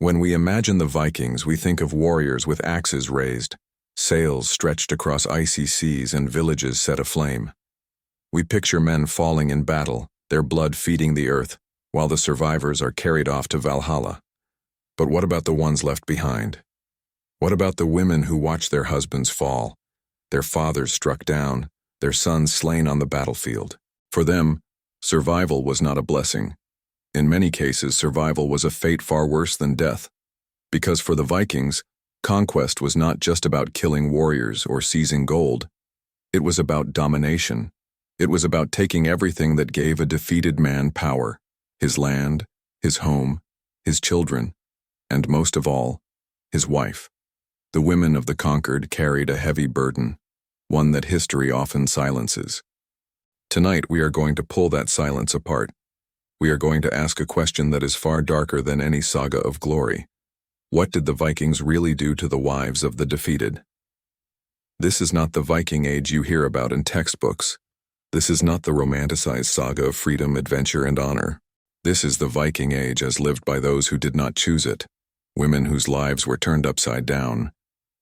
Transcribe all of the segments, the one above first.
When we imagine the Vikings, we think of warriors with axes raised, sails stretched across icy seas, and villages set aflame. We picture men falling in battle, their blood feeding the earth, while the survivors are carried off to Valhalla. But what about the ones left behind? What about the women who watch their husbands fall, their fathers struck down, their sons slain on the battlefield? For them, survival was not a blessing. In many cases, survival was a fate far worse than death. Because for the Vikings, conquest was not just about killing warriors or seizing gold. It was about domination. It was about taking everything that gave a defeated man power: his land, his home, his children, and most of all, his wife. The women of the conquered carried a heavy burden, one that history often silences. Tonight we are going to pull that silence apart. We are going to ask a question that is far darker than any saga of glory. What did the Vikings really do to the wives of the defeated? This is not the Viking Age you hear about in textbooks. This is not the romanticized saga of freedom, adventure, and honor. This is the Viking Age as lived by those who did not choose it. Women whose lives were turned upside down.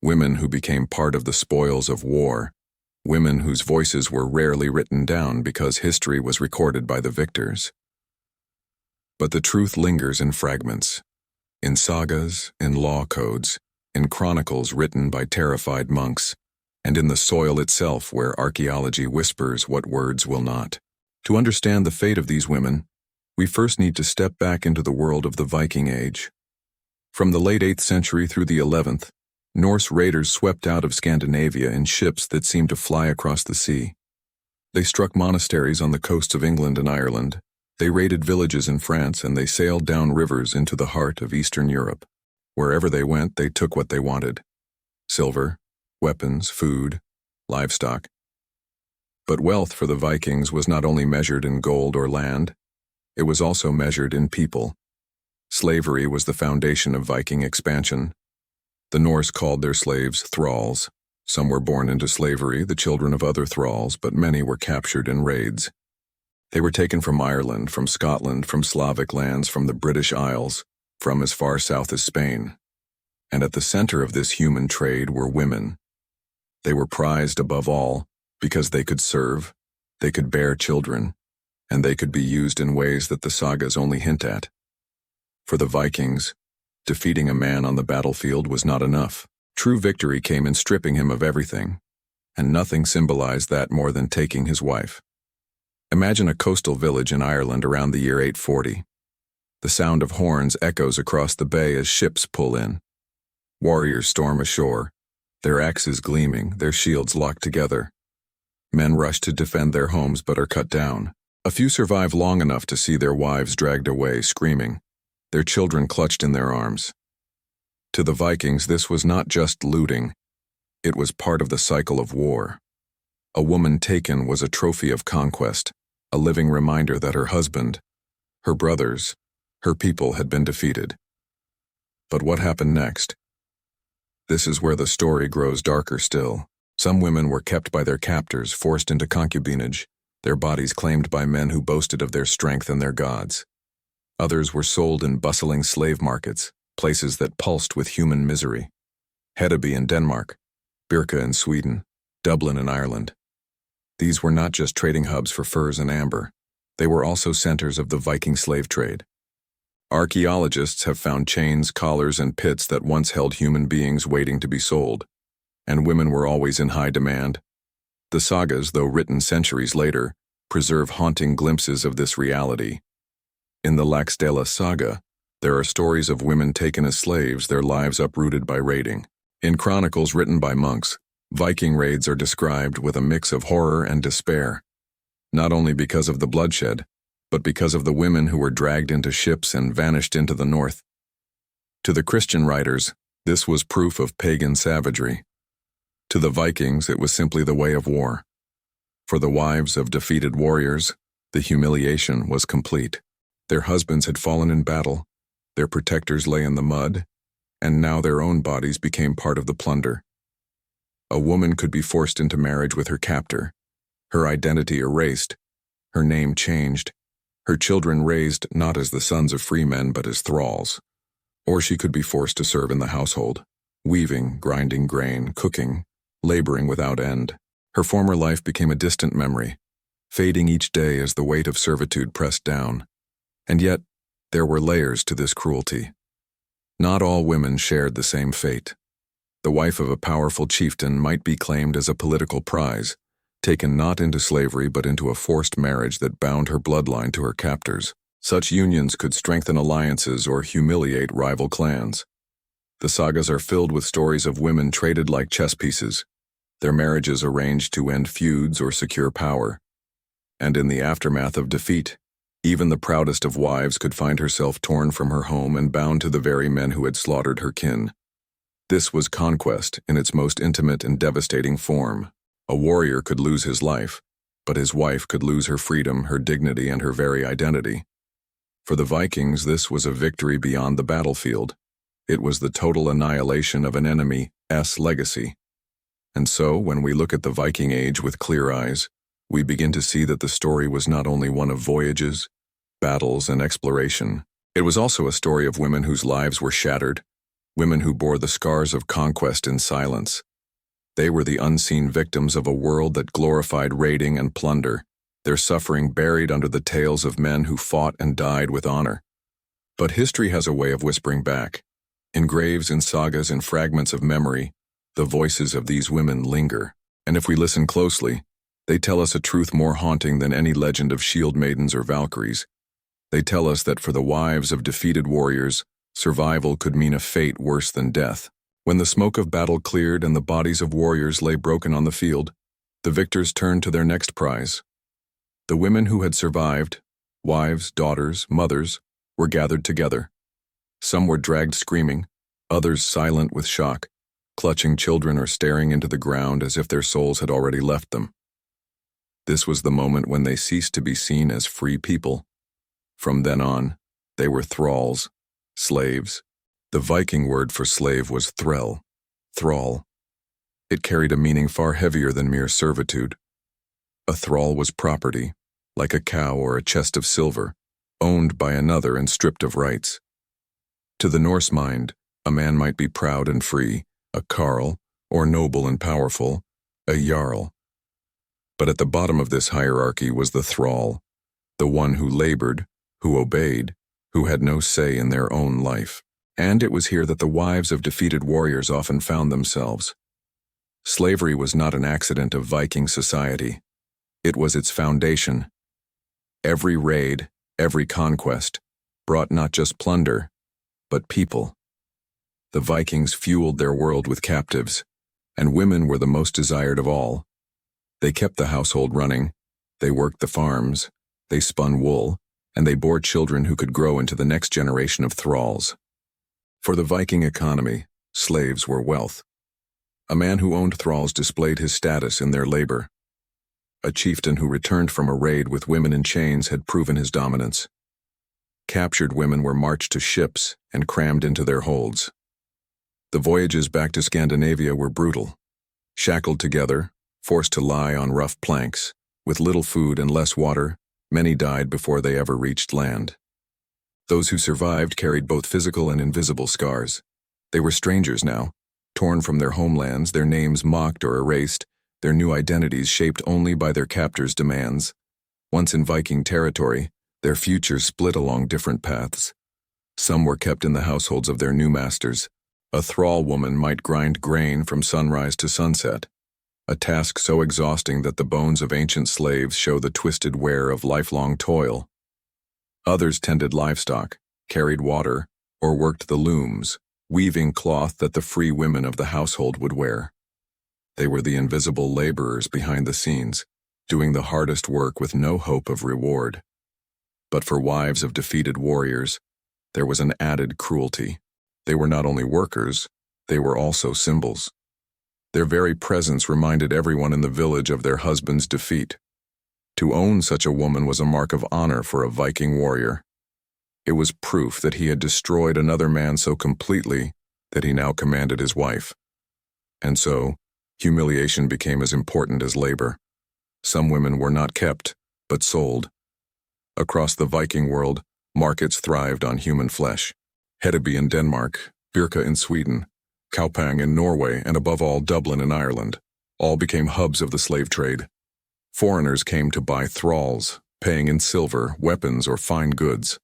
Women who became part of the spoils of war. Women whose voices were rarely written down because history was recorded by the victors. But the truth lingers in fragments, in sagas, in law codes, in chronicles written by terrified monks, and in the soil itself where archaeology whispers what words will not. To understand the fate of these women, we first need to step back into the world of the Viking Age. From the late 8th century through the 11th, Norse raiders swept out of Scandinavia in ships that seemed to fly across the sea. They struck monasteries on the coasts of England and Ireland. They raided villages in France, and they sailed down rivers into the heart of Eastern Europe. Wherever they went, they took what they wanted: silver, weapons, food, livestock. But wealth for the Vikings was not only measured in gold or land, it was also measured in people. Slavery was the foundation of Viking expansion. The Norse called their slaves thralls. Some were born into slavery, the children of other thralls, but many were captured in raids. They were taken from Ireland, from Scotland, from Slavic lands, from the British Isles, from as far south as Spain. And at the center of this human trade were women. They were prized above all because they could serve, they could bear children, and they could be used in ways that the sagas only hint at. For the Vikings, defeating a man on the battlefield was not enough. True victory came in stripping him of everything, and nothing symbolized that more than taking his wife. Imagine a coastal village in Ireland around the year 840. The sound of horns echoes across the bay as ships pull in. Warriors storm ashore, their axes gleaming, their shields locked together. Men rush to defend their homes but are cut down. A few survive long enough to see their wives dragged away, screaming, their children clutched in their arms. To the Vikings, this was not just looting. It was part of the cycle of war. A woman taken was a trophy of conquest, a living reminder that her husband, her brothers, her people had been defeated. But what happened next? This is where the story grows darker still. Some women were kept by their captors, forced into concubinage, their bodies claimed by men who boasted of their strength and their gods. Others were sold in bustling slave markets, places that pulsed with human misery. Hedeby in Denmark, Birka in Sweden, Dublin in Ireland. These were not just trading hubs for furs and amber. They were also centers of the Viking slave trade. Archaeologists have found chains, collars, and pits that once held human beings waiting to be sold. And women were always in high demand. The sagas, though written centuries later, preserve haunting glimpses of this reality. In the Laxdæla saga, there are stories of women taken as slaves, their lives uprooted by raiding. In chronicles written by monks, Viking raids are described with a mix of horror and despair, not only because of the bloodshed, but because of the women who were dragged into ships and vanished into the north. To the Christian writers, this was proof of pagan savagery. To the Vikings, it was simply the way of war. For the wives of defeated warriors, the humiliation was complete. Their husbands had fallen in battle, their protectors lay in the mud, and now their own bodies became part of the plunder. A woman could be forced into marriage with her captor, her identity erased, her name changed, her children raised not as the sons of free men but as thralls. Or she could be forced to serve in the household, weaving, grinding grain, cooking, laboring without end. Her former life became a distant memory, fading each day as the weight of servitude pressed down. And yet, there were layers to this cruelty. Not all women shared the same fate. The wife of a powerful chieftain might be claimed as a political prize, taken not into slavery but into a forced marriage that bound her bloodline to her captors. Such unions could strengthen alliances or humiliate rival clans. The sagas are filled with stories of women traded like chess pieces, their marriages arranged to end feuds or secure power. And in the aftermath of defeat, even the proudest of wives could find herself torn from her home and bound to the very men who had slaughtered her kin. This was conquest in its most intimate and devastating form. A warrior could lose his life, but his wife could lose her freedom, her dignity, and her very identity. For the Vikings, this was a victory beyond the battlefield. It was the total annihilation of an enemy's legacy. And so, when we look at the Viking Age with clear eyes, we begin to see that the story was not only one of voyages, battles, and exploration. It was also a story of women whose lives were shattered, women who bore the scars of conquest in silence. They were the unseen victims of a world that glorified raiding and plunder, their suffering buried under the tales of men who fought and died with honor. But history has a way of whispering back. In graves, in sagas, in fragments of memory, the voices of these women linger. And if we listen closely, they tell us a truth more haunting than any legend of shield maidens or valkyries. They tell us that for the wives of defeated warriors, survival could mean a fate worse than death. When the smoke of battle cleared and the bodies of warriors lay broken on the field, the victors turned to their next prize. The women who had survived, wives, daughters, mothers, were gathered together. Some were dragged screaming, others silent with shock, clutching children or staring into the ground as if their souls had already left them. This was the moment when they ceased to be seen as free people. From then on, they were thralls, slaves. The Viking word for slave was threll, thrall. It carried a meaning far heavier than mere servitude. A thrall was property, like a cow or a chest of silver, owned by another and stripped of rights. To the Norse mind, a man might be proud and free, a carl, or noble and powerful, a jarl. But at the bottom of this hierarchy was the thrall, the one who labored, who obeyed, who had no say in their own life. And it was here that the wives of defeated warriors often found themselves. Slavery was not an accident of Viking society. It was its foundation. Every raid, every conquest, brought not just plunder, but people. The Vikings fueled their world with captives, and women were the most desired of all. They kept the household running, they worked the farms, they spun wool, and they bore children who could grow into the next generation of thralls. For the Viking economy, slaves were wealth. A man who owned thralls displayed his status in their labor. A chieftain who returned from a raid with women in chains had proven his dominance. Captured women were marched to ships and crammed into their holds. The voyages back to Scandinavia were brutal. Shackled together, forced to lie on rough planks, with little food and less water, many died before they ever reached land. Those who survived carried both physical and invisible scars. They were strangers now, torn from their homelands, their names mocked or erased, their new identities shaped only by their captors' demands. Once in Viking territory, their futures split along different paths. Some were kept in the households of their new masters. A thrall woman might grind grain from sunrise to sunset, a task so exhausting that the bones of ancient slaves show the twisted wear of lifelong toil. Others tended livestock, carried water, or worked the looms, weaving cloth that the free women of the household would wear. They were the invisible laborers behind the scenes, doing the hardest work with no hope of reward. But for wives of defeated warriors, there was an added cruelty. They were not only workers, they were also symbols. Their very presence reminded everyone in the village of their husband's defeat. To own such a woman was a mark of honor for a Viking warrior. It was proof that he had destroyed another man so completely that he now commanded his wife. And so, humiliation became as important as labor. Some women were not kept, but sold. Across the Viking world, markets thrived on human flesh. Hedeby in Denmark, Birka in Sweden, Kaupang in Norway, and above all Dublin in Ireland, all became hubs of the slave trade. Foreigners came to buy thralls, paying in silver, weapons, or fine goods.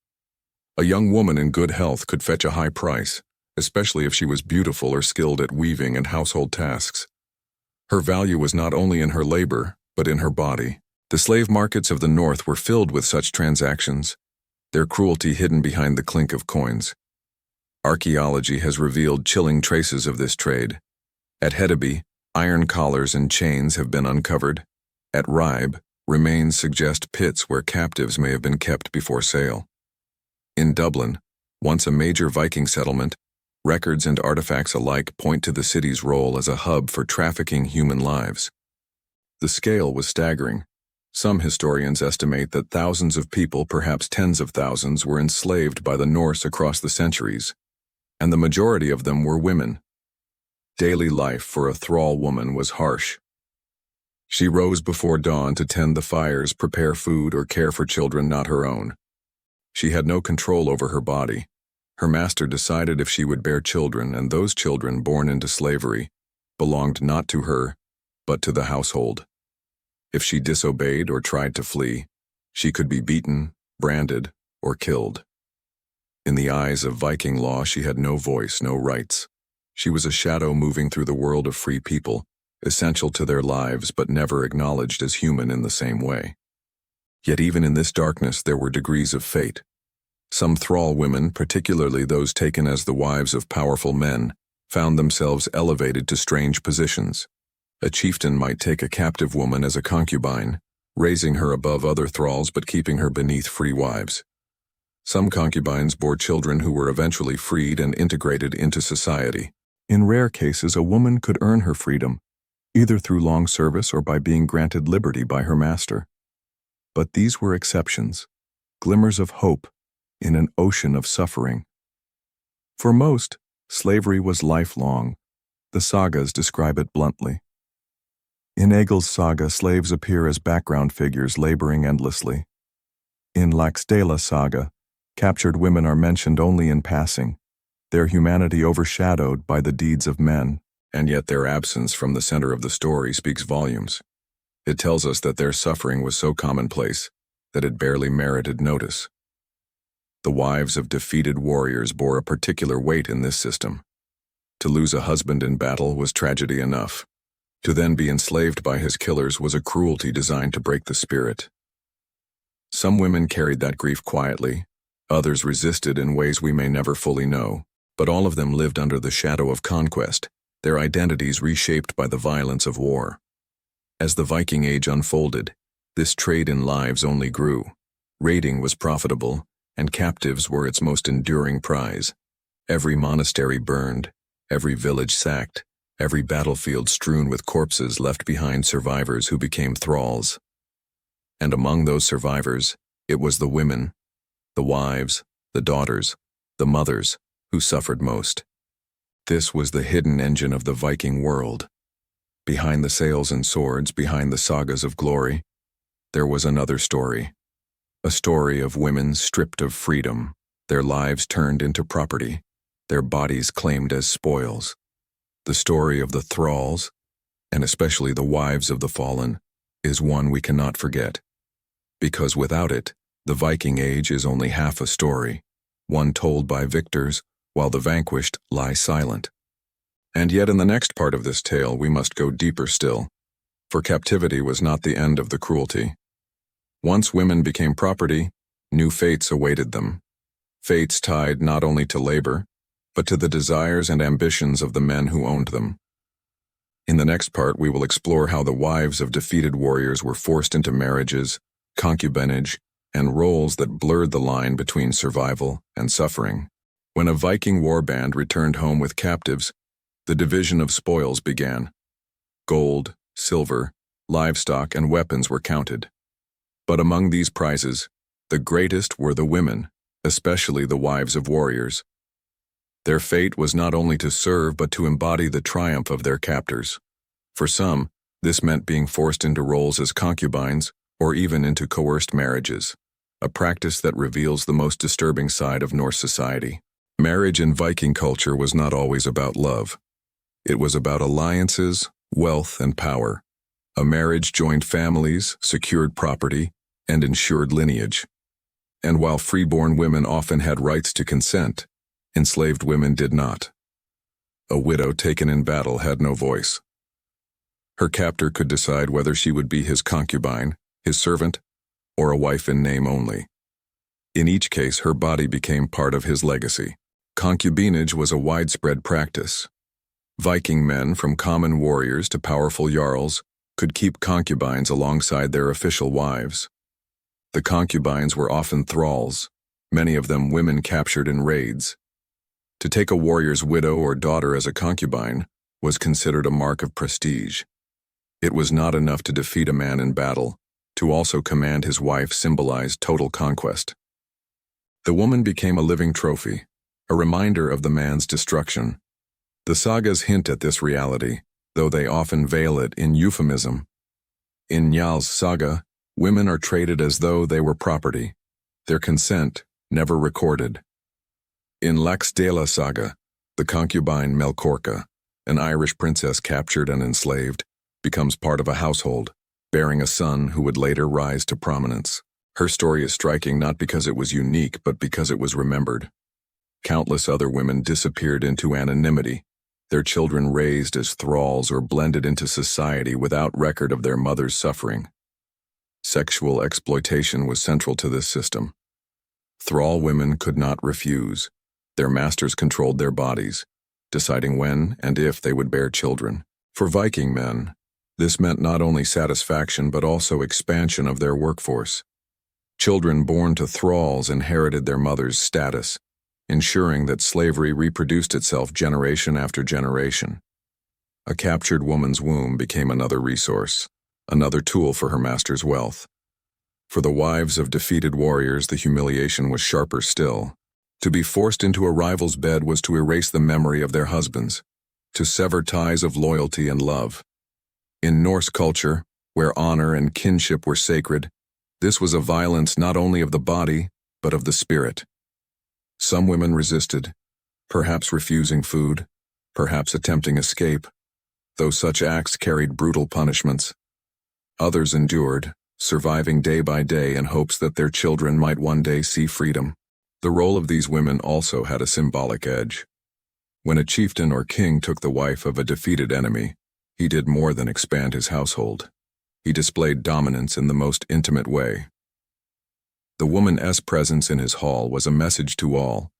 A young woman in good health could fetch a high price, especially if she was beautiful or skilled at weaving and household tasks. Her value was not only in her labor, but in her body. The slave markets of the North were filled with such transactions, their cruelty hidden behind the clink of coins. Archaeology has revealed chilling traces of this trade. At Hedeby, iron collars and chains have been uncovered. At Ribe, remains suggest pits where captives may have been kept before sale. In Dublin, once a major Viking settlement, records and artifacts alike point to the city's role as a hub for trafficking human lives. The scale was staggering. Some historians estimate that thousands of people, perhaps tens of thousands, were enslaved by the Norse across the centuries, and the majority of them were women. Daily life for a thrall woman was harsh. She rose before dawn to tend the fires, prepare food, or care for children not her own. She had no control over her body. Her master decided if she would bear children, and those children born into slavery belonged not to her, but to the household. If she disobeyed or tried to flee, she could be beaten, branded, or killed. In the eyes of Viking law, she had no voice, no rights. She was a shadow moving through the world of free people, essential to their lives but never acknowledged as human in the same way. Yet even in this darkness there were degrees of fate. Some thrall women, particularly those taken as the wives of powerful men, found themselves elevated to strange positions. A chieftain might take a captive woman as a concubine, raising her above other thralls but keeping her beneath free wives. Some concubines bore children who were eventually freed and integrated into society. In rare cases, a woman could earn her freedom, either through long service or by being granted liberty by her master. But these were exceptions, glimmers of hope in an ocean of suffering. For most, slavery was lifelong. The sagas describe it bluntly. In Egil's saga, slaves appear as background figures laboring endlessly. In Laxdæla saga, captured women are mentioned only in passing, their humanity overshadowed by the deeds of men, and yet their absence from the center of the story speaks volumes. It tells us that their suffering was so commonplace that it barely merited notice. The wives of defeated warriors bore a particular weight in this system. To lose a husband in battle was tragedy enough. To then be enslaved by his killers was a cruelty designed to break the spirit. Some women carried that grief quietly, others resisted in ways we may never fully know, but all of them lived under the shadow of conquest, their identities reshaped by the violence of war. As the Viking Age unfolded, this trade in lives only grew. Raiding was profitable, and captives were its most enduring prize. Every monastery burned, every village sacked, every battlefield strewn with corpses left behind survivors who became thralls. And among those survivors, it was the women, the wives, the daughters, the mothers, who suffered most. This was the hidden engine of the Viking world. Behind the sails and swords, behind the sagas of glory, there was another story. A story of women stripped of freedom, their lives turned into property, their bodies claimed as spoils. The story of the thralls, and especially the wives of the fallen, is one we cannot forget. Because without it, the Viking Age is only half a story, one told by victors, while the vanquished lie silent. And yet in the next part of this tale we must go deeper still, for captivity was not the end of the cruelty. Once women became property, new fates awaited them. Fates tied not only to labor, but to the desires and ambitions of the men who owned them. In the next part we will explore how the wives of defeated warriors were forced into marriages, concubinage, and roles that blurred the line between survival and suffering. When a Viking warband returned home with captives, the division of spoils began. Gold, silver, livestock, and weapons were counted. But among these prizes, the greatest were the women, especially the wives of warriors. Their fate was not only to serve but to embody the triumph of their captors. For some, this meant being forced into roles as concubines or even into coerced marriages, a practice that reveals the most disturbing side of Norse society. Marriage in Viking culture was not always about love. It was about alliances, wealth, and power. A marriage joined families, secured property, and ensured lineage. And while freeborn women often had rights to consent, enslaved women did not. A widow taken in battle had no voice. Her captor could decide whether she would be his concubine, his servant, or a wife in name only. In each case, her body became part of his legacy. Concubinage was a widespread practice. Viking men, from common warriors to powerful jarls, could keep concubines alongside their official wives. The concubines were often thralls, many of them women captured in raids. To take a warrior's widow or daughter as a concubine was considered a mark of prestige. It was not enough to defeat a man in battle. To also command his wife symbolized total conquest. The woman became a living trophy, a reminder of the man's destruction. The sagas hint at this reality, though they often veil it in euphemism. In Njal's saga, women are treated as though they were property, their consent never recorded. In Laxdæla saga, the concubine Melkorka, an Irish princess captured and enslaved, becomes part of a household, bearing a son who would later rise to prominence. Her story is striking not because it was unique, but because it was remembered. Countless other women disappeared into anonymity, their children raised as thralls or blended into society without record of their mother's suffering. Sexual exploitation was central to this system. Thrall women could not refuse. Their masters controlled their bodies, deciding when and if they would bear children. For Viking men, this meant not only satisfaction but also expansion of their workforce. Children born to thralls inherited their mother's status, ensuring that slavery reproduced itself generation after generation. A captured woman's womb became another resource, another tool for her master's wealth. For the wives of defeated warriors, the humiliation was sharper still. To be forced into a rival's bed was to erase the memory of their husbands, to sever ties of loyalty and love. In Norse culture, where honor and kinship were sacred, this was a violence not only of the body, but of the spirit. Some women resisted, perhaps refusing food, perhaps attempting escape, though such acts carried brutal punishments. Others endured, surviving day by day in hopes that their children might one day see freedom. The role of these women also had a symbolic edge. When a chieftain or king took the wife of a defeated enemy, he did more than expand his household. He displayed dominance in the most intimate way. The woman's presence in his hall was a message to all.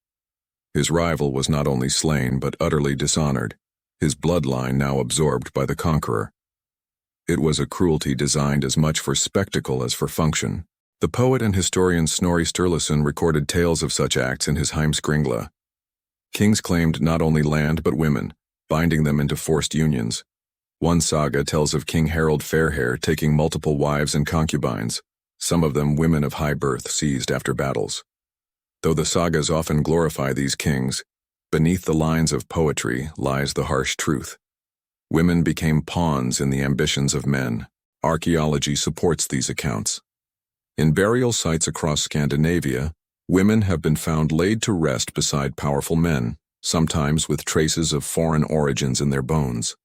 His rival was not only slain but utterly dishonored, his bloodline now absorbed by the conqueror. It was a cruelty designed as much for spectacle as for function. The poet and historian Snorri Sturluson recorded tales of such acts in his Heimskringla. Kings claimed not only land but women, binding them into forced unions. One saga tells of King Harald Fairhair taking multiple wives and concubines, some of them women of high birth seized after battles. Though the sagas often glorify these kings, beneath the lines of poetry lies the harsh truth. Women became pawns in the ambitions of men. Archaeology supports these accounts. In burial sites across Scandinavia, women have been found laid to rest beside powerful men, sometimes with traces of foreign origins in their bones.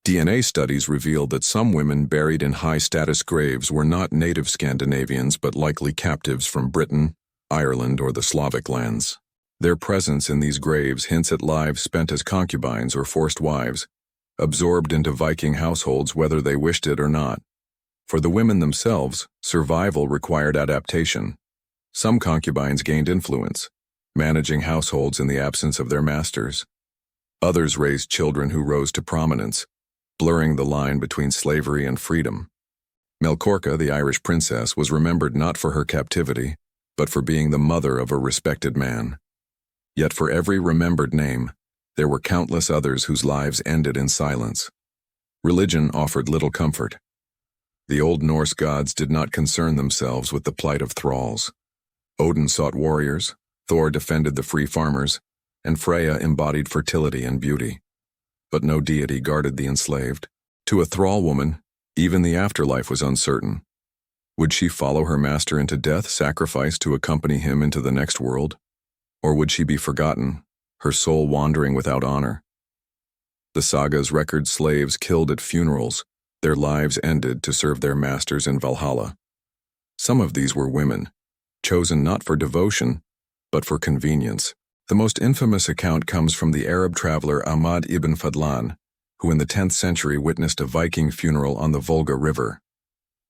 DNA studies revealed that some women buried in high-status graves were not native Scandinavians but likely captives from Britain, Ireland, or the Slavic lands. Their presence in these graves hints at lives spent as concubines or forced wives, absorbed into Viking households whether they wished it or not. For the women themselves, survival required adaptation. Some concubines gained influence, managing households in the absence of their masters. Others raised children who rose to prominence, blurring the line between slavery and freedom. Melkorka, the Irish princess, was remembered not for her captivity, but for being the mother of a respected man. Yet for every remembered name, there were countless others whose lives ended in silence. Religion offered little comfort. The Old Norse gods did not concern themselves with the plight of thralls. Odin sought warriors, Thor defended the free farmers, and Freya embodied fertility and beauty. But no deity guarded the enslaved. To a thrall woman, even the afterlife was uncertain. Would she follow her master into death, sacrificed to accompany him into the next world? Or would she be forgotten, her soul wandering without honor? The sagas record slaves killed at funerals, their lives ended to serve their masters in Valhalla. Some of these were women, chosen not for devotion, but for convenience. The most infamous account comes from the Arab traveler Ahmad ibn Fadlan, who in the 10th century witnessed a Viking funeral on the Volga River.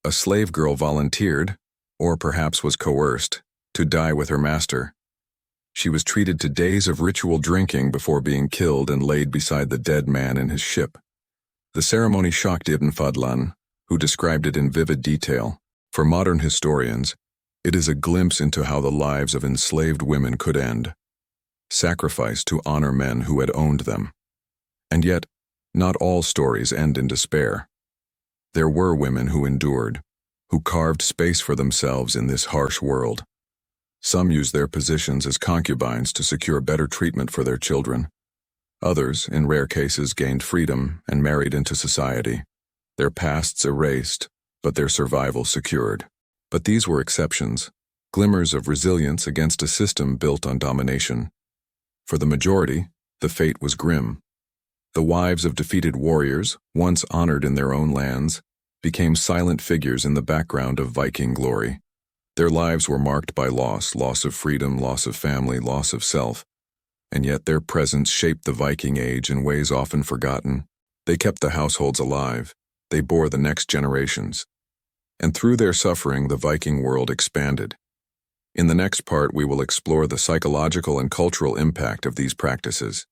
A slave girl volunteered, or perhaps was coerced, to die with her master. She was treated to days of ritual drinking before being killed and laid beside the dead man in his ship. The ceremony shocked Ibn Fadlan, who described it in vivid detail. For modern historians, it is a glimpse into how the lives of enslaved women could end, sacrificed to honor men who had owned them. And yet, not all stories end in despair. There were women who endured, who carved space for themselves in this harsh world. Some used their positions as concubines to secure better treatment for their children. Others, in rare cases, gained freedom and married into society, their pasts erased, but their survival secured. But these were exceptions, glimmers of resilience against a system built on domination. For the majority, the fate was grim. The wives of defeated warriors, once honored in their own lands, became silent figures in the background of Viking glory. Their lives were marked by loss of freedom, loss of family, loss of self, and yet their presence shaped the Viking Age in ways often forgotten. They kept the households alive, they bore the next generations, and through their suffering the Viking world expanded. In the next part we will explore the psychological and cultural impact of these practices,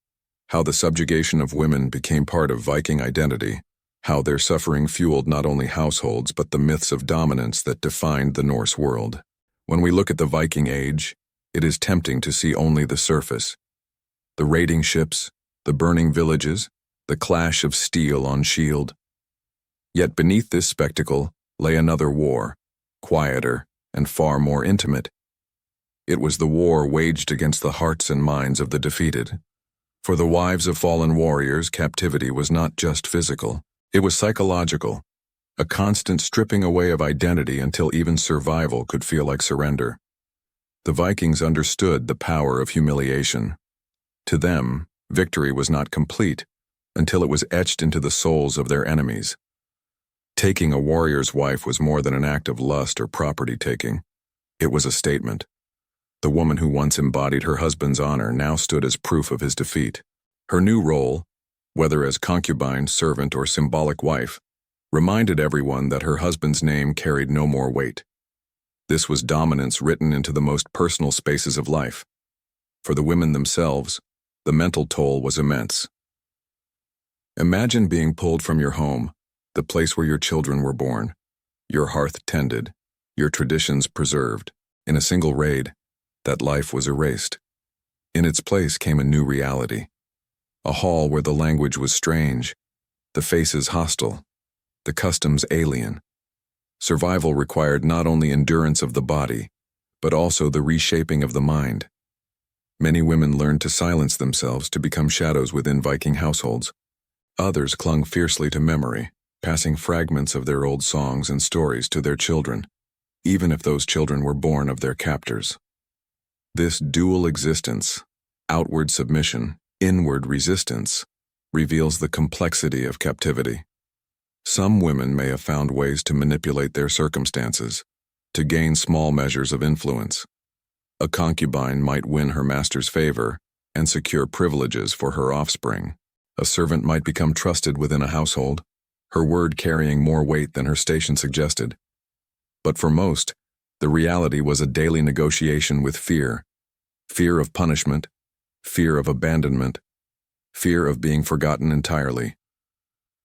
how the subjugation of women became part of Viking identity, how their suffering fueled not only households but the myths of dominance that defined the Norse world. When we look at the Viking Age, it is tempting to see only the surface. The raiding ships, the burning villages, the clash of steel on shield. Yet beneath this spectacle lay another war, quieter and far more intimate. It was the war waged against the hearts and minds of the defeated. For the wives of fallen warriors, captivity was not just physical. It was psychological, a constant stripping away of identity until even survival could feel like surrender. The Vikings understood the power of humiliation. To them, victory was not complete until it was etched into the souls of their enemies. Taking a warrior's wife was more than an act of lust or property taking. It was a statement. The woman who once embodied her husband's honor now stood as proof of his defeat. Her new role, whether as concubine, servant, or symbolic wife, reminded everyone that her husband's name carried no more weight. This was dominance written into the most personal spaces of life. For the women themselves, the mental toll was immense. Imagine being pulled from your home, the place where your children were born, your hearth tended, your traditions preserved. In a single raid, that life was erased. In its place came a new reality. A hall where the language was strange, the faces hostile, the customs alien. Survival required not only endurance of the body, but also the reshaping of the mind. Many women learned to silence themselves to become shadows within Viking households. Others clung fiercely to memory, passing fragments of their old songs and stories to their children, even if those children were born of their captors. This dual existence, outward submission, inward resistance, reveals the complexity of captivity. Some women may have found ways to manipulate their circumstances, to gain small measures of influence. A concubine might win her master's favor and secure privileges for her offspring. A servant might become trusted within a household, her word carrying more weight than her station suggested. But for most, the reality was a daily negotiation with fear. Fear of punishment, fear of abandonment, fear of being forgotten entirely.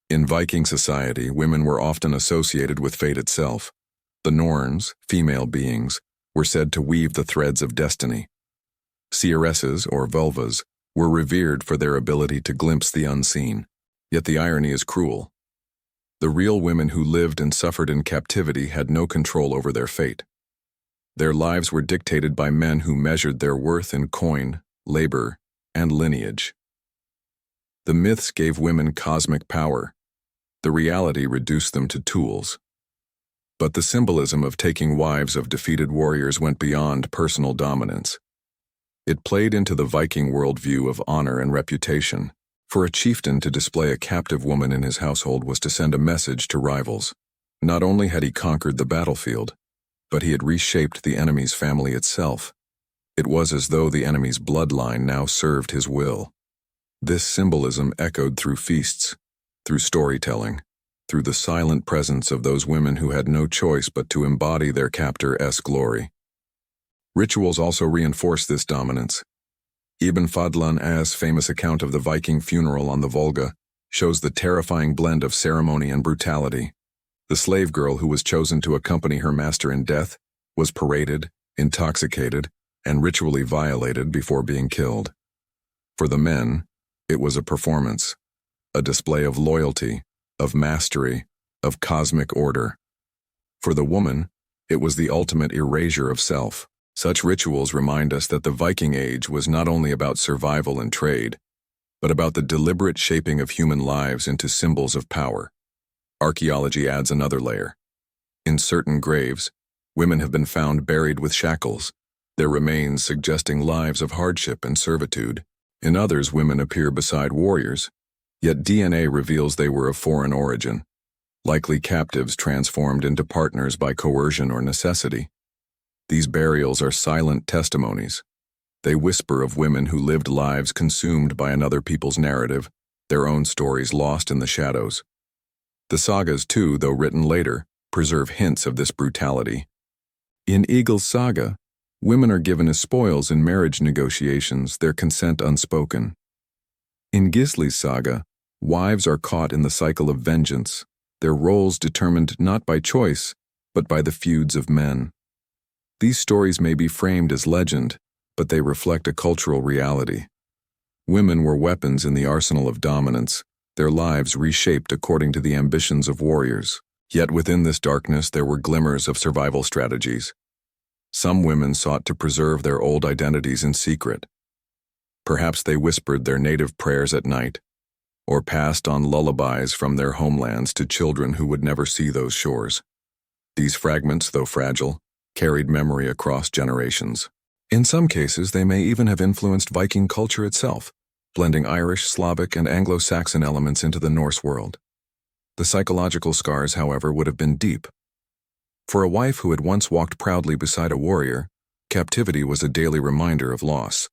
In Viking society, women were often associated with fate itself. The Norns, female beings, were said to weave the threads of destiny. Seeresses, or vulvas, were revered for their ability to glimpse the unseen. Yet the irony is cruel. The real women who lived and suffered in captivity had no control over their fate. Their lives were dictated by men who measured their worth in coin, labor, and lineage. The myths gave women cosmic power. The reality reduced them to tools. But the symbolism of taking wives of defeated warriors went beyond personal dominance. It played into the Viking worldview of honor and reputation. For a chieftain to display a captive woman in his household was to send a message to rivals. Not only had he conquered the battlefield, but he had reshaped the enemy's family itself. It was as though the enemy's bloodline now served his will. This symbolism echoed through feasts, through storytelling, through the silent presence of those women who had no choice but to embody their captor's glory. Rituals also reinforced this dominance. Ibn Fadlan's famous account of the Viking funeral on the Volga shows the terrifying blend of ceremony and brutality. The slave girl who was chosen to accompany her master in death was paraded, intoxicated, and ritually violated before being killed. For the men, it was a performance, a display of loyalty, of mastery, of cosmic order. For the woman, it was the ultimate erasure of self. Such rituals remind us that the Viking Age was not only about survival and trade, but about the deliberate shaping of human lives into symbols of power. Archaeology adds another layer. In certain graves, women have been found buried with shackles, their remains suggesting lives of hardship and servitude. In others, women appear beside warriors, yet DNA reveals they were of foreign origin, likely captives transformed into partners by coercion or necessity. These burials are silent testimonies. They whisper of women who lived lives consumed by another people's narrative, their own stories lost in the shadows. The sagas, too, though written later, preserve hints of this brutality. In Egil's saga, women are given as spoils in marriage negotiations, their consent unspoken. In Gisli's saga, wives are caught in the cycle of vengeance, their roles determined not by choice, but by the feuds of men. These stories may be framed as legend, but they reflect a cultural reality. Women were weapons in the arsenal of dominance, their lives reshaped according to the ambitions of warriors. Yet within this darkness there were glimmers of survival strategies. Some women sought to preserve their old identities in secret. Perhaps they whispered their native prayers at night, or passed on lullabies from their homelands to children who would never see those shores. These fragments, though fragile, carried memory across generations. In some cases, they may even have influenced Viking culture itself, blending Irish, Slavic, and Anglo-Saxon elements into the Norse world. The psychological scars, however, would have been deep. For a wife who had once walked proudly beside a warrior, captivity was a daily reminder of loss.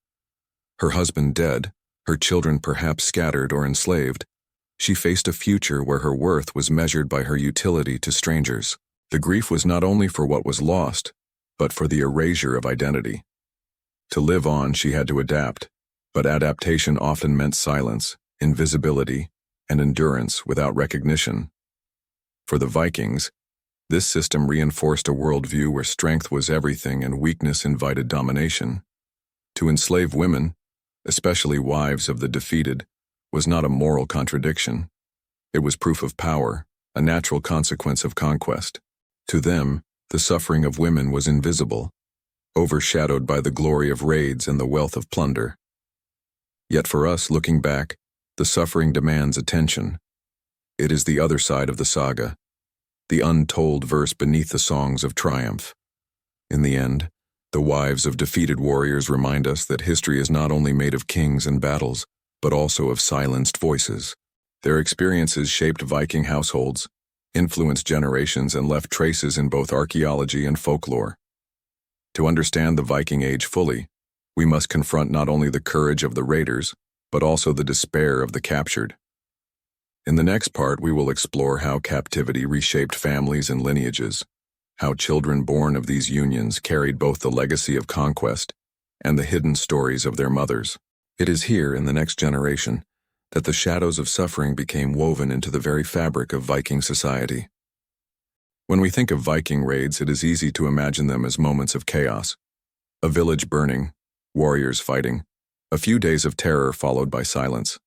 Her husband dead, her children perhaps scattered or enslaved, she faced a future where her worth was measured by her utility to strangers. The grief was not only for what was lost, but for the erasure of identity. To live on, she had to adapt, but adaptation often meant silence, invisibility, and endurance without recognition. For the Vikings, this system reinforced a worldview where strength was everything and weakness invited domination. To enslave women, especially wives of the defeated, was not a moral contradiction. It was proof of power, a natural consequence of conquest. To them, the suffering of women was invisible, overshadowed by the glory of raids and the wealth of plunder. Yet for us, looking back, the suffering demands attention. It is the other side of the saga, the untold verse beneath the songs of triumph. In the end, the wives of defeated warriors remind us that history is not only made of kings and battles, but also of silenced voices. Their experiences shaped Viking households, influenced generations, and left traces in both archaeology and folklore. To understand the Viking Age fully, we must confront not only the courage of the raiders, but also the despair of the captured. In the next part, we will explore how captivity reshaped families and lineages, how children born of these unions carried both the legacy of conquest and the hidden stories of their mothers. It is here, in the next generation, that the shadows of suffering became woven into the very fabric of Viking society. When we think of Viking raids, it is easy to imagine them as moments of chaos. A village burning, warriors fighting, a few days of terror followed by silence.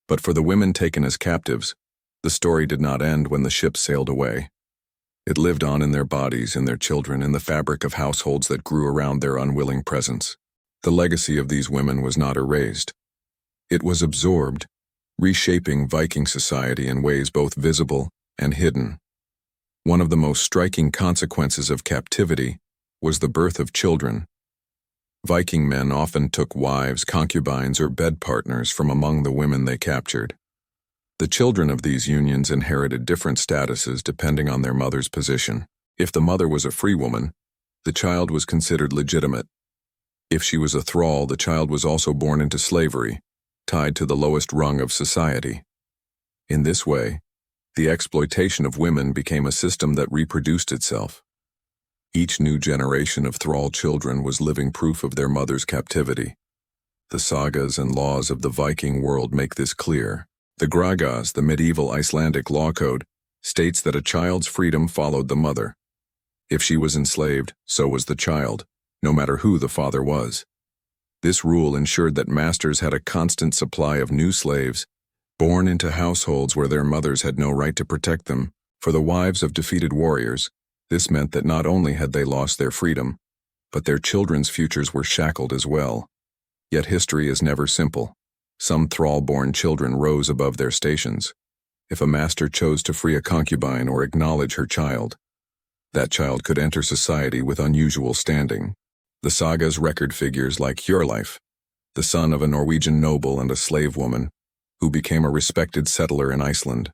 But for the women taken as captives, the story did not end when the ship sailed away. It lived on in their bodies, in their children, in the fabric of households that grew around their unwilling presence. The legacy of these women was not erased. It was absorbed, reshaping Viking society in ways both visible and hidden. One of the most striking consequences of captivity was the birth of children. Viking men often took wives, concubines, or bed partners from among the women they captured. The children of these unions inherited different statuses depending on their mother's position. If the mother was a free woman, the child was considered legitimate. If she was a thrall, the child was also born into slavery, tied to the lowest rung of society. In this way, the exploitation of women became a system that reproduced itself. Each new generation of thrall children was living proof of their mother's captivity. The sagas and laws of the Viking world make this clear. The Gragas, the medieval Icelandic law code, states that a child's freedom followed the mother. If she was enslaved, so was the child, no matter who the father was. This rule ensured that masters had a constant supply of new slaves, born into households where their mothers had no right to protect them. For the wives of defeated warriors, this meant that not only had they lost their freedom, but their children's futures were shackled as well. Yet history is never simple. Some thrall-born children rose above their stations. If a master chose to free a concubine or acknowledge her child, that child could enter society with unusual standing. The sagas record figures like Hjörleif, the son of a Norwegian noble and a slave woman, who became a respected settler in Iceland.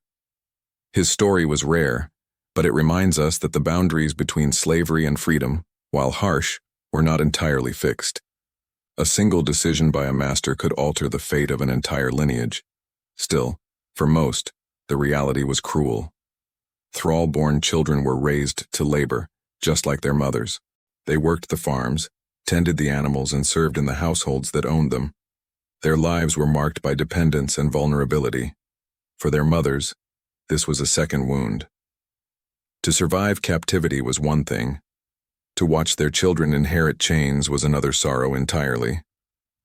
His story was rare, but it reminds us that the boundaries between slavery and freedom, while harsh, were not entirely fixed. A single decision by a master could alter the fate of an entire lineage. Still, for most, the reality was cruel. Thrall-born children were raised to labor, just like their mothers. They worked the farms, tended the animals, and served in the households that owned them. Their lives were marked by dependence and vulnerability. For their mothers, this was a second wound. To survive captivity was one thing. To watch their children inherit chains was another sorrow entirely.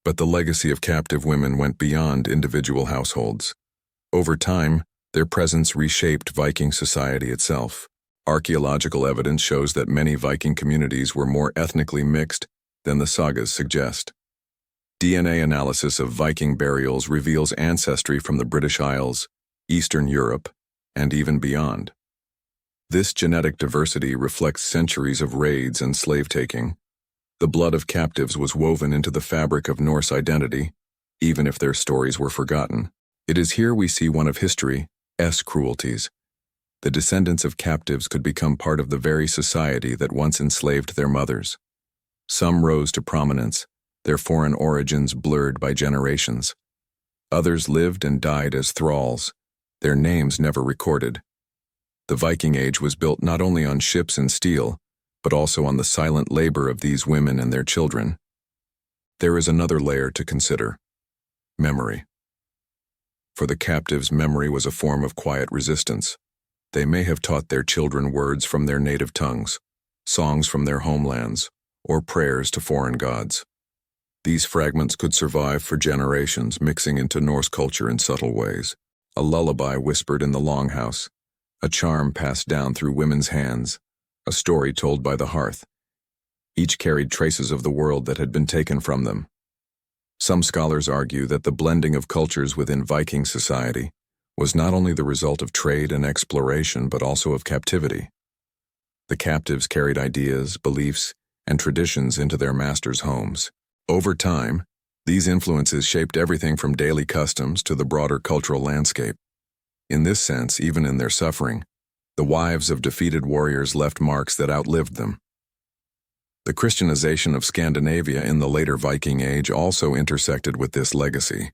But the legacy of captive women went beyond individual households. Over time, their presence reshaped Viking society itself. Archaeological evidence shows that many Viking communities were more ethnically mixed than the sagas suggest. DNA analysis of Viking burials reveals ancestry from the British Isles, Eastern Europe, and even beyond. This genetic diversity reflects centuries of raids and slave-taking. The blood of captives was woven into the fabric of Norse identity, even if their stories were forgotten. It is here we see one of history's cruelties. The descendants of captives could become part of the very society that once enslaved their mothers. Some rose to prominence, their foreign origins blurred by generations. Others lived and died as thralls, their names never recorded. The Viking Age was built not only on ships and steel, but also on the silent labor of these women and their children. There is another layer to consider: memory. For the captives, memory was a form of quiet resistance. They may have taught their children words from their native tongues, songs from their homelands, or prayers to foreign gods. These fragments could survive for generations, mixing into Norse culture in subtle ways. A lullaby whispered in the longhouse, a charm passed down through women's hands, a story told by the hearth. Each carried traces of the world that had been taken from them. Some scholars argue that the blending of cultures within Viking society was not only the result of trade and exploration, but also of captivity. The captives carried ideas, beliefs, and traditions into their masters' homes. Over time, these influences shaped everything from daily customs to the broader cultural landscape. In this sense, even in their suffering, the wives of defeated warriors left marks that outlived them. The Christianization of Scandinavia in the later Viking Age also intersected with this legacy.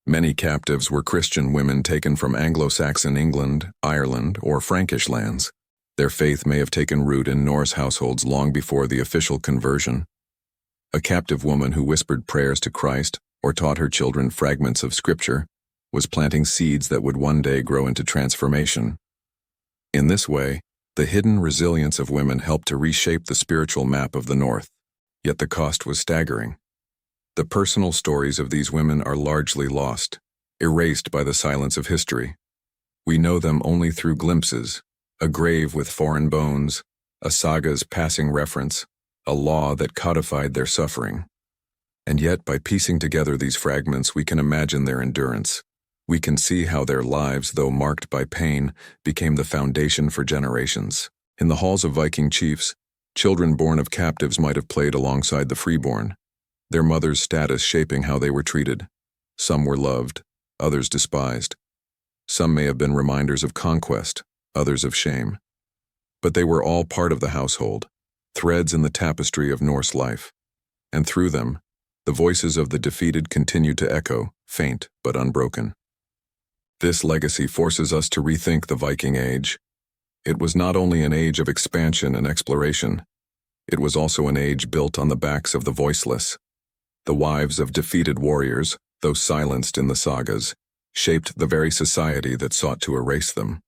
Many captives were Christian women taken from Anglo-Saxon England, Ireland, or Frankish lands. Their faith may have taken root in Norse households long before the official conversion. A captive woman who whispered prayers to Christ or taught her children fragments of scripture was planting seeds that would one day grow into transformation. In this way, the hidden resilience of women helped to reshape the spiritual map of the North. Yet the cost was staggering. The personal stories of these women are largely lost, erased by the silence of history. We know them only through glimpses: a grave with foreign bones, a saga's passing reference, a law that codified their suffering. And yet, by piecing together these fragments, we can imagine their endurance. We can see how their lives, though marked by pain, became the foundation for generations. In the halls of Viking chiefs, children born of captives might have played alongside the freeborn, their mother's status shaping how they were treated. Some were loved, others despised. Some may have been reminders of conquest, others of shame. But they were all part of the household, threads in the tapestry of Norse life. And through them, the voices of the defeated continued to echo, faint but unbroken. This legacy forces us to rethink the Viking Age. It was not only an age of expansion and exploration, it was also an age built on the backs of the voiceless. The wives of defeated warriors, though silenced in the sagas, shaped the very society that sought to erase them.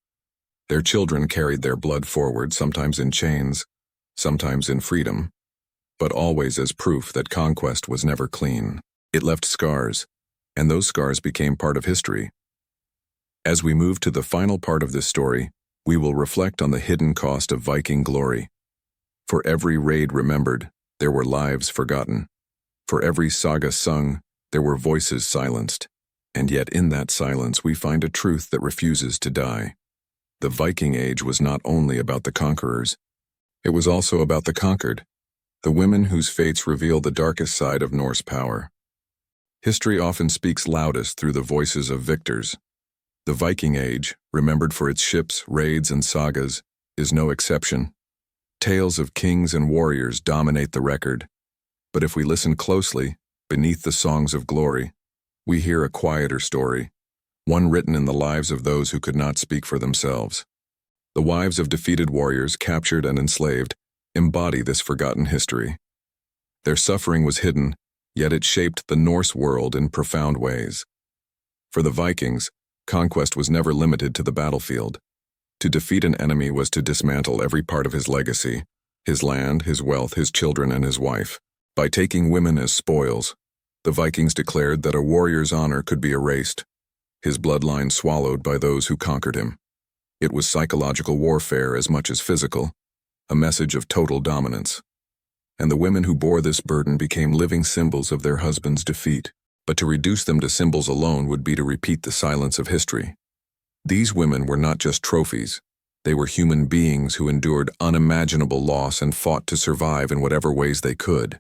Their children carried their blood forward, sometimes in chains, sometimes in freedom, but always as proof that conquest was never clean. It left scars, and those scars became part of history. As we move to the final part of this story, we will reflect on the hidden cost of Viking glory. For every raid remembered, there were lives forgotten. For every saga sung, there were voices silenced. And yet in that silence we find a truth that refuses to die. The Viking Age was not only about the conquerors, it was also about the conquered, the women whose fates reveal the darkest side of Norse power. History often speaks loudest through the voices of victors. The Viking Age, remembered for its ships, raids, and sagas, is no exception. Tales of kings and warriors dominate the record. But if we listen closely, beneath the songs of glory, we hear a quieter story, one written in the lives of those who could not speak for themselves. The wives of defeated warriors, captured and enslaved, embody this forgotten history. Their suffering was hidden, yet it shaped the Norse world in profound ways. For the Vikings, conquest was never limited to the battlefield. To defeat an enemy was to dismantle every part of his legacy, his land, his wealth, his children, and his wife. By taking women as spoils, the Vikings declared that a warrior's honor could be erased, his bloodline swallowed by those who conquered him. It was psychological warfare as much as physical, a message of total dominance. And the women who bore this burden became living symbols of their husbands' defeat. But to reduce them to symbols alone would be to repeat the silence of history. These women were not just trophies. They were human beings who endured unimaginable loss and fought to survive in whatever ways they could.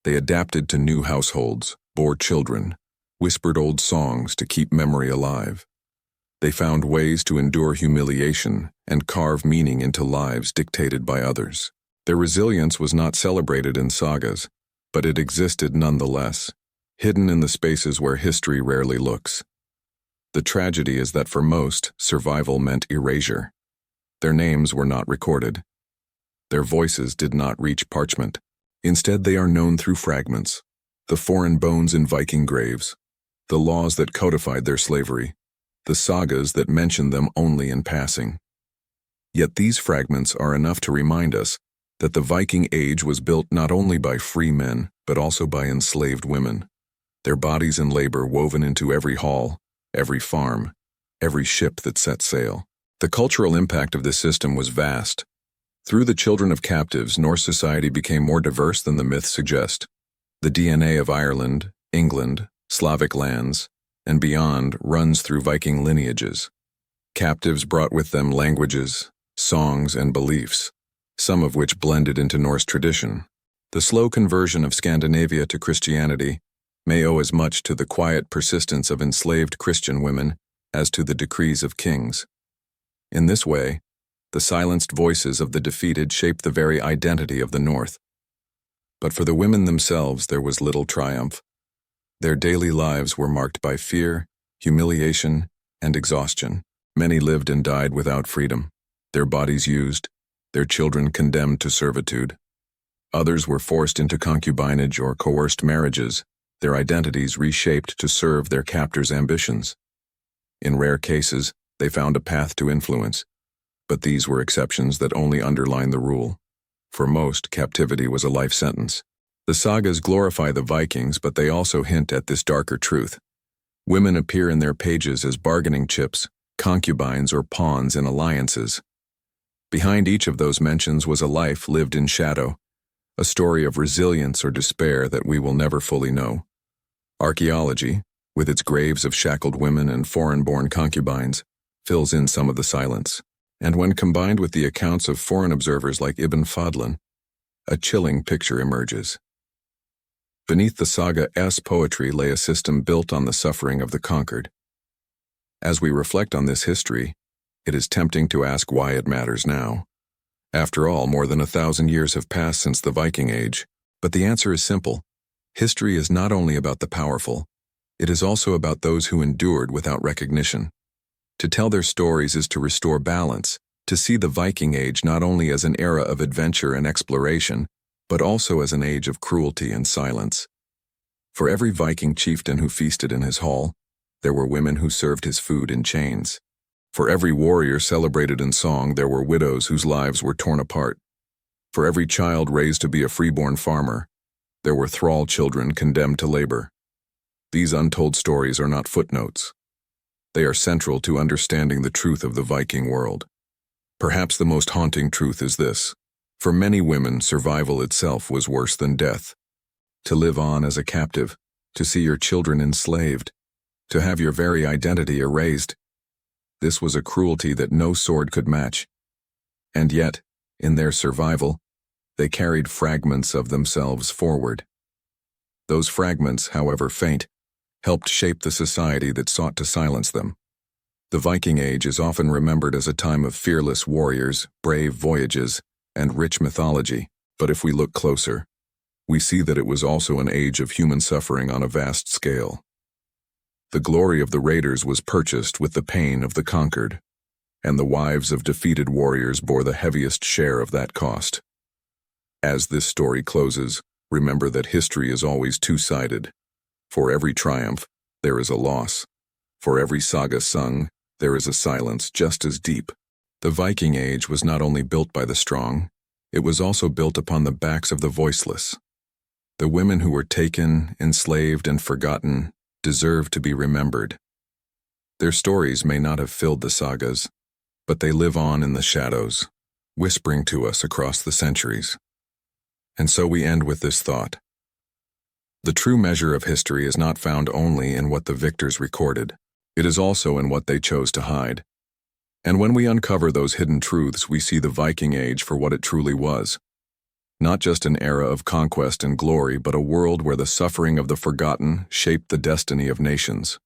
They adapted to new households, bore children, whispered old songs to keep memory alive. They found ways to endure humiliation and carve meaning into lives dictated by others. Their resilience was not celebrated in sagas, but it existed nonetheless, hidden in the spaces where history rarely looks. The tragedy is that for most, survival meant erasure. Their names were not recorded. Their voices did not reach parchment. Instead, they are known through fragments, the foreign bones in Viking graves, the laws that codified their slavery, the sagas that mention them only in passing. Yet these fragments are enough to remind us that the Viking Age was built not only by free men, but also by enslaved women, their bodies in labor woven into every hall, every farm, every ship that set sail. The cultural impact of this system was vast. Through the children of captives, Norse society became more diverse than the myths suggest. The DNA of Ireland, England, Slavic lands, and beyond runs through Viking lineages. Captives brought with them languages, songs, and beliefs, some of which blended into Norse tradition. The slow conversion of Scandinavia to Christianity may owe as much to the quiet persistence of enslaved Christian women as to the decrees of kings. In this way, the silenced voices of the defeated shaped the very identity of the North. But for the women themselves, there was little triumph. Their daily lives were marked by fear, humiliation, and exhaustion. Many lived and died without freedom, their bodies used, their children condemned to servitude. Others were forced into concubinage or coerced marriages, their identities reshaped to serve their captors' ambitions. In rare cases, they found a path to influence, but these were exceptions that only underline the rule. For most, captivity was a life sentence. The sagas glorify the Vikings, but they also hint at this darker truth. Women appear in their pages as bargaining chips, concubines, or pawns in alliances. Behind each of those mentions was a life lived in shadow, a story of resilience or despair that we will never fully know. Archaeology, with its graves of shackled women and foreign-born concubines, fills in some of the silence. And when combined with the accounts of foreign observers like Ibn Fadlan, a chilling picture emerges. Beneath the saga's poetry lay a system built on the suffering of the conquered. As we reflect on this history, it is tempting to ask why it matters now. After all, more than 1,000 years have passed since the Viking Age, but the answer is simple. History is not only about the powerful, it is also about those who endured without recognition. To tell their stories is to restore balance, to see the Viking Age not only as an era of adventure and exploration, but also as an age of cruelty and silence. For every Viking chieftain who feasted in his hall, there were women who served his food in chains. For every warrior celebrated in song, there were widows whose lives were torn apart. For every child raised to be a freeborn farmer, there were thrall children condemned to labor. These untold stories are not footnotes. They are central to understanding the truth of the Viking world. Perhaps the most haunting truth is this. For many women, survival itself was worse than death. To live on as a captive, to see your children enslaved, to have your very identity erased. This was a cruelty that no sword could match. And yet, in their survival, they carried fragments of themselves forward. Those fragments, however faint, helped shape the society that sought to silence them. The Viking Age is often remembered as a time of fearless warriors, brave voyages, and rich mythology, but if we look closer, we see that it was also an age of human suffering on a vast scale. The glory of the raiders was purchased with the pain of the conquered, and the wives of defeated warriors bore the heaviest share of that cost. As this story closes, remember that history is always two-sided. For every triumph, there is a loss. For every saga sung, there is a silence just as deep. The Viking Age was not only built by the strong, it was also built upon the backs of the voiceless. The women who were taken, enslaved, and forgotten deserve to be remembered. Their stories may not have filled the sagas, but they live on in the shadows, whispering to us across the centuries. And so we end with this thought. The true measure of history is not found only in what the victors recorded. It is also in what they chose to hide. And when we uncover those hidden truths, we see the Viking Age for what it truly was. Not just an era of conquest and glory, but a world where the suffering of the forgotten shaped the destiny of nations.